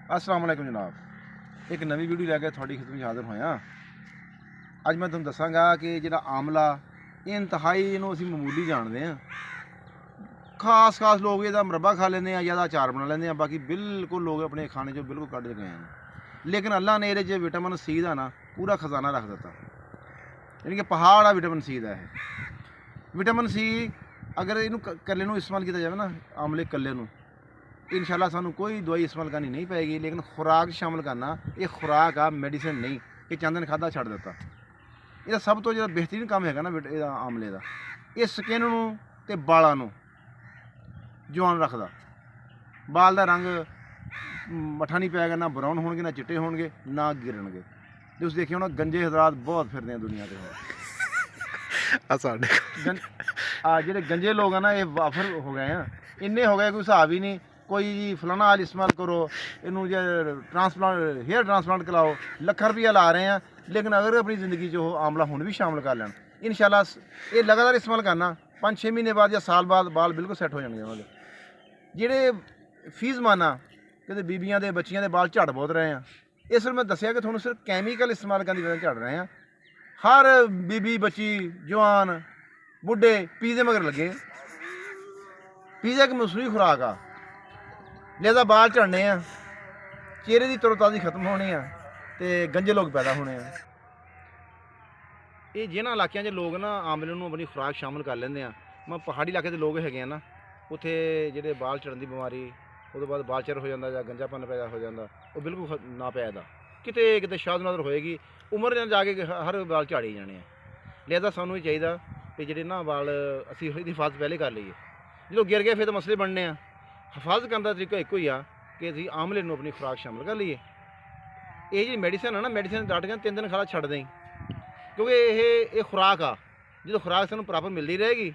अस्सलाम वालेकुम जनाब, एक नवी वीडियो लैके थोड़ी खिदमत हाजिर होया। अज मैं तुम दसांगा कि जिहड़ा आमला इंतहाई इहनूं असीं मामूली जानते हैं। खास खास लोग इहदा मरब्बा खा लेंदे हैं या इहदा अचार बना लेंदे हैं, बाकी बिल्कुल लोग अपने खाने चों बिल्कुल कड्ढ गए हैं। लेकिन अल्लाह ने इहदे च विटामिन सी का ना पूरा खजाना रख दिता, यानी कि पहाड़ आ विटामिन सी का है। विटामिन सी अगर इनू कल्ले नूं इस्तेमाल किया जाए ना, आमले कल्ले नूं, इंशाल्लाह सानू कोई दवाई इस्तेमाल करनी नहीं पेगी। लेकिन खुराक शामिल करना, ये खुराक आ, मेडिसिन नहीं कि चंद दिन खादा छड़ दिता। ਇਹਦਾ सब तो जो बेहतरीन काम है ना ਇਹਦਾ आमले का, ये स्किन ਨੂੰ ਤੇ ਬਾਲਾਂ ਨੂੰ ਜਵਾਨ ਰੱਖਦਾ। ਬਾਲ ਦਾ ਰੰਗ ਮੱਠਾ ਨਹੀਂ ਪੈਗਾ, ਨਾ ਬਰਾਊਨ ਹੋਣਗੇ, ਨਾ ਚਿੱਟੇ ਹੋਣਗੇ, ਨਾ ਗਿਰਣਗੇ। ਤੁਸੀਂ ਦੇਖਿਓ ਹੋਣਾ ਗੰਜੇ ਹਜ਼ਰਾਤ ਬਹੁਤ ਫਿਰਦੇ ਆ ਦੁਨੀਆ ਤੇ ਆ ਸਾਡੇ ਆ ਜਿਹੜੇ ਗੰਜੇ ਲੋਕ ਆ ਨਾ, ਇਹ ਵਾਫਰ ਹੋ ਗਏ ਆ, ਇੰਨੇ ਹੋ ਗਏ ਕੋਈ ਹਿਸਾਬ ਹੀ ਨਹੀਂ। कोई जी फलाना हाल इस्तेमाल करो, इनू जो ट्रांसप्लांट हेयर ट्रांसप्लांट कराओ, लखा रुपया ला रहे हैं। लेकिन अगर अपनी ज़िंदगी जो आमला हुण भी शामिल कर लैन, इंशाल्लाह ये लगातार इस्तेमाल करना, 5-6 महीने बाद या साल बाद बाल बिल्कुल सैट हो जाएंगे उन्होंने। जेह्ड़े फीस माना कि बीबियां दे बच्चियां दे बाल झड़ बहुत रहे हैं, इस मैं दसिया कि थोड़ा सिर्फ कैमिकल इस्तेमाल करने की वजह झड़ रहे हैं। हर बीबी बच्ची जवान बुढ़े पीजे मगर लगे। पीजा एक मसनूई खुराक आ, लिहाजा बाल झड़ने हैं, चेहरे की तरोताज़ी खत्म होनी है, तो गंजे लोग पैदा होने हैं। ये जिन्होंने इलाकों के लोग ना आमले में अपनी खुराक शामिल कर लेंगे हैं। मैं पहाड़ी इलाके के लोग है ना, उत्थे जो बाल झड़न की बीमारी, उस बाद बाल चर हो जाता या गंजापन पैदा हो जाता, वो बिल्कुल ना पैदा किते किते शाद नज़र होएगी। उम्र जाके हर बाल झाड़ी जाने हैं। लिहाजा सानू ये चाहिए कि जे ना बाल असी हिफाजत पहले कर लीए, जो गिर गए फिर तो मसले बनने हैं। हिफाजत करने का तरीका एक ही आ कि असी आमले में अपनी खुराक शामिल कर लीए। ये जी मेडिसिन है ना, मेडिसिन डॉक्टर कहते 3 दिन खाला छड़ दें, क्योंकि ये खुराक आ, जो खुराक सानू प्रॉपर मिलती रहेगी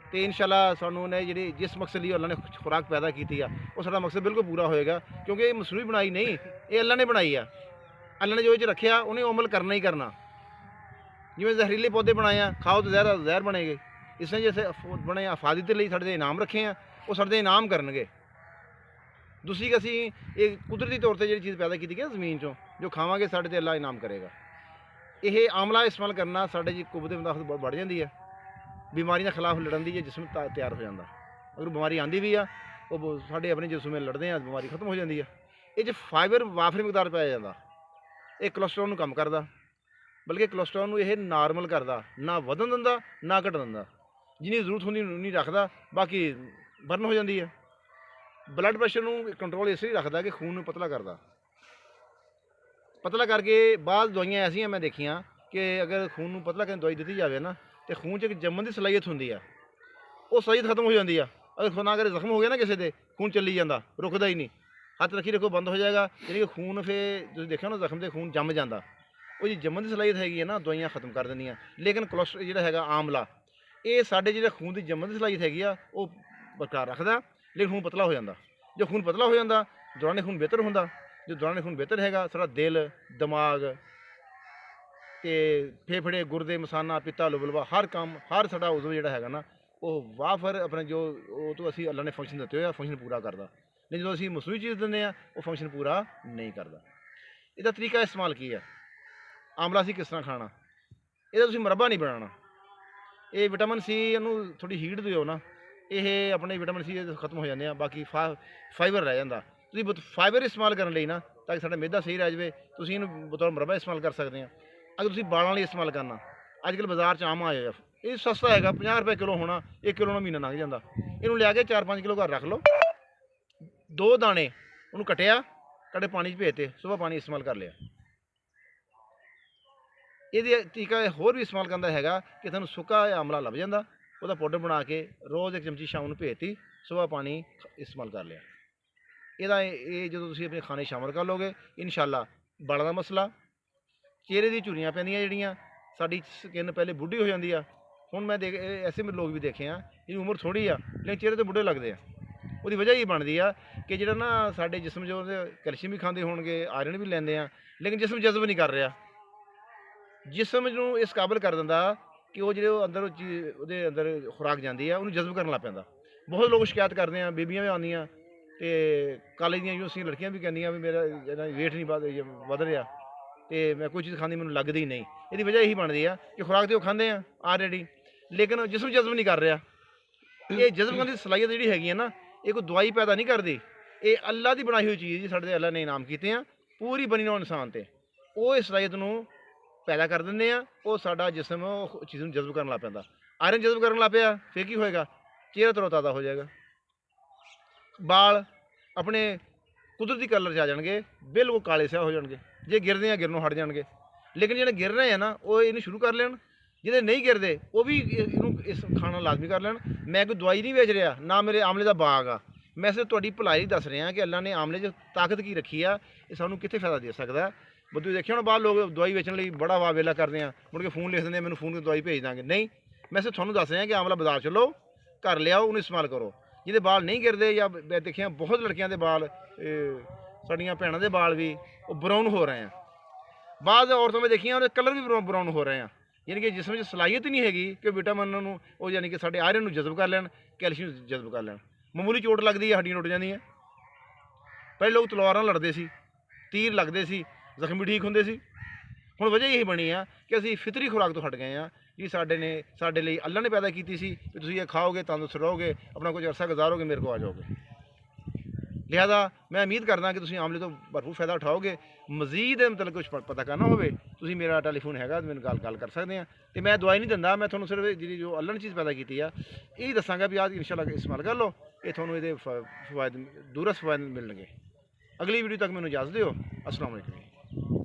तो इंशाल्लाह सानू ने जी जिस मकसद लिए अल्लाह ने खुराक पैदा की है वो सारा मकसद बिल्कुल पूरा होएगा। क्योंकि ये मसनूई बनाई नहीं, ये अल्लाह ने बनाई है। अल्लाह ने जो ये रखा उन्हें अमल करना ही करना। जिवें जहरीले पौधे बनाए, खाओ तो जहर बनेगे। इसने जैसे बने अफादत लिए साढ़े इनाम रखे हैं, वो साढ़े इनाम करनगे। दूसरी कि असी एक कुदरती तौर पर जी चीज़ पैदा की है जमीन चों, जो खावांगे साढ़े ते अल्लाह इनाम करेगा। यह आमला इस्तेमाल करना साढ़े जी कुवत मुदाफत बढ़ जाती है, बीमारी के खिलाफ लड़न की जिसम तैयार हो जाता। अगर बीमारी आती भी आ, वो साढ़े अपने जिसम में लड़ते हैं, बीमारी खत्म हो जाती है। ये फाइबर वाफरी मकदार पाया जाता, ये कोलेस्ट्रॉल को कम करता, बल्कि कोलेस्ट्रॉल को यह नॉर्मल करता, ना वधन दिंदा ना घटन दिंदा। जिन्नी जरूरत होंगी नहीं रखता, बाकी बर्न हो जाती है। ब्लड प्रेशर को कंट्रोल इसलिए रखता कि खून में पतला करता। पतला करके बाद दवाइयां ऐसियां मैं देखियां कि अगर खून में पतला करने दवाई दी जाए ना, तो खून च एक जमन की सलाहियत होंगी है, वो सलाहियत खत्म हो जाती है। अगर खून अगर जख्म हो गया ना किसी के, खून चली जाता, रुकता ही नहीं। हाथ रखी रखो बंद हो जाएगा, यानी कि खून फिर जो देखो ना जख्म से खून जम जाता। वो जी जमन की सलाहियत हैगी है ना, दवाइयां खत्म कर देंदियां। लेकिन कोलेस्ट्रॉल जो है आमला, ये साढ़े जो खून की जमन की सलाहियत हैगी आ, वो बरकरार रखता, लेकिन खून पतला हो जाता। जो खून पतला हो जाता, दौरान खून बेहतर होंदा। जो दौरान खून बेहतर हैगा, सारा दिल दिमाग ते फेफड़े गुरदे मसाना पित्ता लुबलवा हर काम हर साडा उज़व जिहड़ा हैगा ना, वो वाफर अपने जो तो असी अल्लाह ने फंक्शन दिते हुए फंक्शन पूरा करता। लेकिन जो असी मसनूई चीज़ दिंदे आ, वो फंक्शन पूरा नहीं करता। इसका तरीका इस्तेमाल की है, आमला असी किस तरह खाना, ਇਹਦਾ ਤੁਸੀਂ ਮਰਬਾ नहीं बनाना। ये विटामिन सी ਇਹਨੂੰ थोड़ी हीट ਦਿਓ ना, ਇਹ अपने विटामिन सी खत्म हो जाते हैं। बाकी फाइबर रह जाता। ਤੁਸੀਂ फाइबर इस्तेमाल करने ਲਈ ना, ताकि साਡਾ ਮਿਹਦਾ सही रह जाए, ਤੁਸੀਂ ਇਹਨੂੰ बतौर मरबा इस्तेमाल कर सकते हैं। अगर ਤੁਸੀਂ बालों ਲਈ इस्तेमाल करना, अजकल बाजार च आम आया, ये सस्ता है, 50 रुपये किलो होना, 1 किलो महीना लंघ जाता। इनू लिया के 4-5 किलो घर रख लो, 2 दाने उन्होंने कटिया, कड़े पानी भेजते, सुबह पानी इस्तेमाल कर लिया। ये तरीका होर भी इस्तेमाल करता है कि तुम सुक्का आमला लभ जाता, वह पाउडर बना के रोज़ 1 चमची शाम को भेजती, सुबह पानी इस्तेमाल कर लिया। ये जो तुम अपने खाने शामिल कर लोगे, इंशाल्लाह बालों का मसला, चेहरे की झुरियाँ पैंदियां जिहड़ियां, साडी स्किन पहले बुढ़ी हो जाती है। हुण मैं ऐसे लोग भी देखे हैं जिनकी उम्र थोड़ी आ, लेकिन चेहरे तो बुढ़े लगते हैं। उसकी वजह ये बनती है कि जो ना साडे जिसम जो कैल्शियम भी खाते होणगे, आयरन भी लैंदे हैं, लेकिन जिसम जज़ब नहीं कर रहा। जिसम नूं इस काबिल कर दिंदा कि वो जो अंदर चीज़ अंदर खुराक जाती है, उन्होंने जज़ब करन लग पैंदा। बहुत लोग शिकायत करते हैं, बीबियां भी आउंदियां ਤੇ ਕਾਲਜ ਦੀਆਂ ਯੂਨੀਵਰਸਿਟੀਆਂ ਲੜਕੀਆਂ ਵੀ ਕਹਿੰਦੀਆਂ ਵੀ ਮੇਰਾ ਜਿਹੜਾ ਵੇਟ ਨਹੀਂ ਵਧ ਰਿਹਾ ਤੇ ਮੈਂ ਕੋਈ ਚੀਜ਼ ਖਾਂਦੀ ਮੈਨੂੰ ਲੱਗਦੀ ਹੀ ਨਹੀਂ। ਇਹਦੀ ਵਜ੍ਹਾ ਇਹੀ ਬਣਦੀ ਆ ਕਿ ਖੁਰਾਕ ਤੇ ਉਹ ਖਾਂਦੇ ਆ ਆਲਰੇਡੀ, ਲੇਕਿਨ ਜਿਸਮ ਜਜ਼ਬ ਨਹੀਂ ਕਰ ਰਿਹਾ। ਇਹ ਜਜ਼ਬ ਕਰਨ ਦੀ ਸਲਾਹੀਅਤ ਜਿਹੜੀ ਹੈਗੀ ਆ ਨਾ, ਇਹ ਕੋਈ ਦਵਾਈ ਪੈਦਾ ਨਹੀਂ ਕਰਦੀ, ਇਹ ਅੱਲਾ ਦੀ ਬਣਾਈ ਹੋਈ ਚੀਜ਼ ਜੀ, ਸਾਡੇ ਅੱਲਾ ਨੇ ਇਨਾਮ ਕੀਤੇ ਆ ਪੂਰੀ ਬਣੀ ਨੌ ਇਨਸਾਨ ਤੇ। ਉਹ ਇਸ ਸਲਾਹੀਅਤ ਨੂੰ ਪੈਦਾ ਕਰ ਦਿੰਦੇ ਆ, ਉਹ ਸਾਡਾ ਜਿਸਮ ਉਹ ਚੀਜ਼ ਨੂੰ ਜਜ਼ਬ ਕਰਨ ਲੱਗ ਪੈਂਦਾ। ਆਇਰਨ ਜਜ਼ਬ ਕਰਨ ਲੱਗ ਪਿਆ, ਫਿਰ ਕੀ ਹੋਏਗਾ? ਚਿਹਰਾ ਤਰੋਤਾਜ਼ਾ ਹੋ ਜਾਏਗਾ, ਬਾਲ ਆਪਣੇ ਕੁਦਰਤੀ ਕਲਰ 'ਚ ਆ ਜਾਣਗੇ, ਬਿਲਕੁਲ ਕਾਲੇ ਸਿਆਹ ਹੋ ਜਾਣਗੇ। ਜੇ ਗਿਰਦੇ ਆ ਗਿਰਨੋਂ ਹਟ ਜਾਣਗੇ। ਲੇਕਿਨ ਜਿਹੜੇ ਗਿਰ ਰਹੇ ਆ ਨਾ, ਉਹ ਇਹਨੂੰ ਸ਼ੁਰੂ ਕਰ ਲੈਣ। ਜਿਹਦੇ ਨਹੀਂ ਗਿਰਦੇ ਉਹ ਵੀ ਇਹਨੂੰ ਇਸ ਖਾਣਾ ਲਾਜ਼ਮੀ ਕਰ ਲੈਣ। ਮੈਂ ਕੋਈ ਦਵਾਈ ਨਹੀਂ ਵੇਚ ਰਿਹਾ, ਨਾ ਮੇਰੇ ਆਮਲੇ ਦਾ ਬਾਗ ਆ, ਮੈਂ ਸਿਰਫ ਤੁਹਾਡੀ ਭਲਾਈ ਦੱਸ ਰਿਹਾ ਕਿ ਅੱਲਾ ਨੇ ਆਮਲੇ 'ਚ ਤਾਕਤ ਕੀ ਰੱਖੀ ਆ, ਇਹ ਸਾਨੂੰ ਕਿੱਥੇ ਫਾਇਦਾ ਦੇ ਸਕਦਾ। ਬਦੂ ਦੇਖਿਆ ਹੁਣ ਬਾਹਰ ਲੋਕ ਦਵਾਈ ਵੇਚਣ ਲਈ ਬੜਾ ਵਾਹ ਵੇਲਾ ਕਰਦੇ ਆ, ਮੁੜ ਕੇ ਫੋਨ ਲਿਖ ਦਿੰਦੇ ਆ ਮੈਨੂੰ ਫੋਨ 'ਤੇ ਦਵਾਈ ਭੇਜ ਦਾਂਗੇ। ਨਹੀਂ, ਮੈਂ ਸਿਰਫ ਤੁਹਾਨੂੰ ਦੱਸ ਰਿਹਾ ਕਿ ਆਮਲਾ ਬਾਜ਼ਾਰ ਚਲੋ, ਘਰ ਲਿਆਓ, ਉਹਨੂੰ ਇਸਤੇਮਾਲ ਕਰੋ। ਜਿਹਦੇ ਬਾਲ ਨਹੀਂ ਗਿਰਦੇ, ਜਾਂ ਮੈਂ ਦੇਖਿਆ ਬਹੁਤ ਲੜਕੀਆਂ ਦੇ ਬਾਲ, ਸਾਡੀਆਂ ਭੈਣਾਂ ਦੇ ਬਾਲ ਵੀ ਉਹ ਬਰਾਊਨ ਹੋ ਰਹੇ ਆ। ਬਾਅਦ ਔਰਤਾਂ ਮੈਂ ਦੇਖੀਆਂ ਉਹਦੇ ਕਲਰ ਵੀ ਬਰਾਊਨ ਹੋ ਰਹੇ ਆ। ਯਾਨੀ ਕਿ ਜਿਸਮ 'ਚ ਸਲਾਹੀਅਤ ਹੀ ਨਹੀਂ ਹੈਗੀ ਕਿ ਵਿਟਾਮਿਨ ਨੂੰ ਉਹ ਯਾਨੀ ਕਿ ਸਾਡੇ ਆਇਰਨ ਨੂੰ ਜਜ਼ਬ ਕਰ ਲੈਣ, ਕੈਲਸ਼ੀਅਮ ਜਜ਼ਬ ਕਰ ਲੈਣ। ਮਾਮੂਲੀ ਚੋਟ ਲੱਗਦੀ ਹੈ, ਹੱਡੀਆਂ ਟੁੱਟ ਜਾਂਦੀਆਂ। ਪਹਿਲੇ ਲੋਕ ਤਲਵਾਰਾਂ ਲੜਦੇ ਸੀ, ਤੀਰ ਲੱਗਦੇ ਸੀ, ਜ਼ਖਮੀ ਠੀਕ ਹੁੰਦੇ ਸੀ। ਹੁਣ ਵਜ੍ਹਾ ਇਹੀ ਬਣੀ ਆ ਕਿ ਅਸੀਂ ਫਿਤਰੀ ਖੁਰਾਕ ਤੋਂ ਹਟ ਗਏ ਆ ਜੀ। ਸਾਡੇ ਲਈ ਅੱਲਾ ਨੇ ਪੈਦਾ ਕੀਤੀ ਸੀ ਕਿ ਤੁਸੀਂ ਇਹ ਖਾਓਗੇ ਤੰਦਰੁਸਤ ਰਹੋਗੇ, ਆਪਣਾ ਕੁਝ ਅਰਸਾ ਗੁਜ਼ਾਰੋਗੇ, ਮੇਰੇ ਕੋਲ ਆ ਜਾਓਗੇ। ਲਿਹਾਜ਼ਾ ਮੈਂ ਉਮੀਦ ਕਰਦਾ ਕਿ ਤੁਸੀਂ ਆਮਲੇ ਤੋਂ ਭਰਪੂਰ ਫਾਇਦਾ ਉਠਾਓਗੇ। ਮਜ਼ੀਦ ਮਤਲਬ ਕੁਝ ਪਤਾ ਕਰਨਾ ਹੋਵੇ, ਤੁਸੀਂ ਮੇਰਾ ਟੈਲੀਫੋਨ ਹੈਗਾ, ਮੈਨੂੰ ਗੱਲ ਕਰ ਸਕਦੇ ਆ। ਤੇ ਮੈਂ ਦਵਾਈ ਨਹੀਂ ਦਿੰਦਾ, ਮੈਂ ਤੁਹਾਨੂੰ ਸਿਰਫ ਜਿਹੜੀ ਜੋ ਅੱਲਾ ਨੇ ਚੀਜ਼ ਪੈਦਾ ਕੀਤੀ ਆ ਇਹ ਦੱਸਾਂਗਾ ਵੀ ਆਹ ਇਨਸ਼ਾਅੱਲਾ ਇਸਤੇਮਾਲ ਕਰ ਲਓ, ਇਹ ਤੁਹਾਨੂੰ ਇਹਦੇ ਫਵਾਇਦ ਦੂਰਸ ਫਵਾਇਦ ਮਿਲਣਗੇ। ਅਗਲੀ ਵੀਡੀਓ ਤੱਕ ਮੈਨੂੰ ਇਜਾਜ਼ਤ ਦਿਓ। ਅਸਲਾਮ ਵਾਲੇਕੁਮ।